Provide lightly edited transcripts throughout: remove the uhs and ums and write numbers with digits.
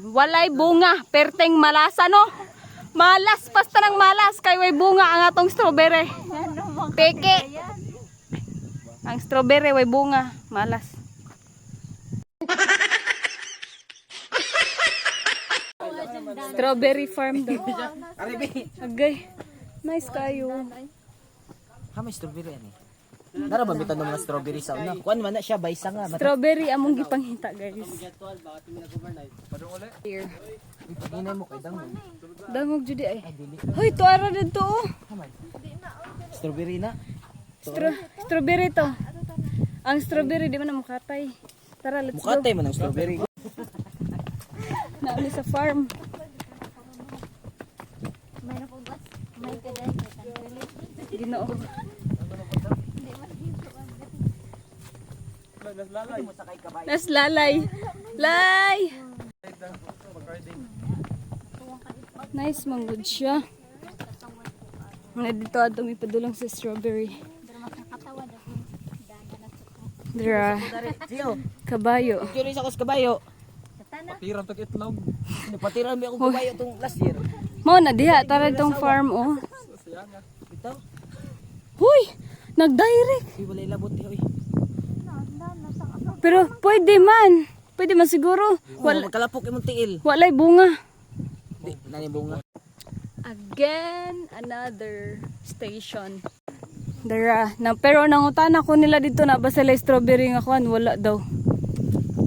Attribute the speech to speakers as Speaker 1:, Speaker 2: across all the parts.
Speaker 1: Walay bunga, perteng malasa no. Malas, basta ng malas kay way bunga ang atong strawberry. Peke. Ang strawberry way bunga, malas. Strawberry farm daw. Agay. Nice kayo.
Speaker 2: Ha, may strawberry ani. Nara ba bitan ng mga strawberry sa una? Kuan man na siya baysa nga.
Speaker 1: Strawberry among gipanghita, guys. Here.
Speaker 2: Ipaghinay mo kay dangog.
Speaker 1: Dangog judi ay. Hoy, tuara dito oh.
Speaker 2: Strawberry na.
Speaker 1: Strawberry to. Ang strawberry di man na mukatay. Tara, let's go.
Speaker 2: Mukatay man ang strawberry.
Speaker 1: Nauli sa farm. Ginoo. Nas lalay. Lay. Nice manggod siya. Nga dito atong ipadulong sa strawberry. Dra. Kabayo.
Speaker 2: Curious ako sa kabayo. Patiran to itlog. Patiran mi ako kabayo tong last year.
Speaker 1: Mo na diha tara itong farm oh.
Speaker 2: Bitaw.
Speaker 1: Huy, nag-direct.
Speaker 2: Di wala ilabot di oy.
Speaker 1: Pero pwede man. Pwede man siguro.
Speaker 2: Wala magkalapok imong tiil.
Speaker 1: Walay bunga.
Speaker 2: Di nani bunga.
Speaker 1: Again, another station. Dara, na pero nangutan ako nila dito na ba sila strawberry nga kuan wala daw.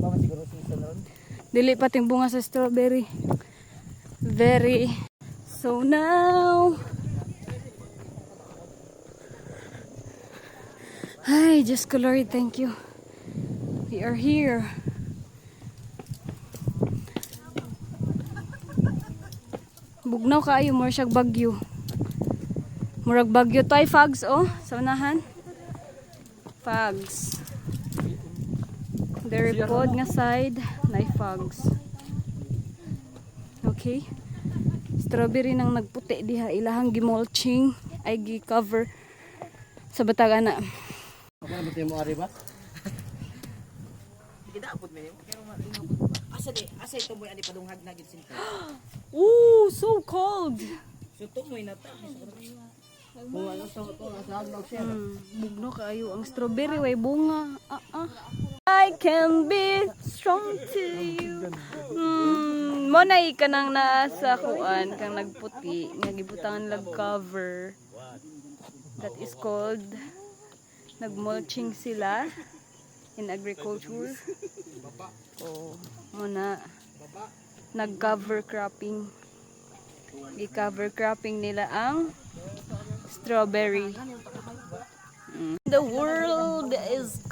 Speaker 2: Ba man siguro season ron.
Speaker 1: Dili pa ting bunga sa strawberry. Very. So now, ay, just Lord, thank you. We are here. Bugnaw kaayo mo siyag bagyo. Murag bagyo to ay fogs oh, sa unahan. Fogs. Very pod nga side, na fogs. Okay. Strawberry nang nagputi diha ilahang gimulching ay gi-cover sa batag ana.
Speaker 2: Ako na bitay mo ari ba? Kita apod mi. Asa ito mo ani padunghag na gid sinta.
Speaker 1: Ooh, so cold.
Speaker 2: So to mo inata. Kung ano to asahan mag share.
Speaker 1: Bugno kaayo ang strawberry way bunga. I can be strong to you. Mo na ikanang nasa kuan kang nagputi nga gibutangan lag cover. That is called nagmulching sila in agriculture. Oh, mo na nag-cover cropping. I-cover cropping nila ang strawberry. The world is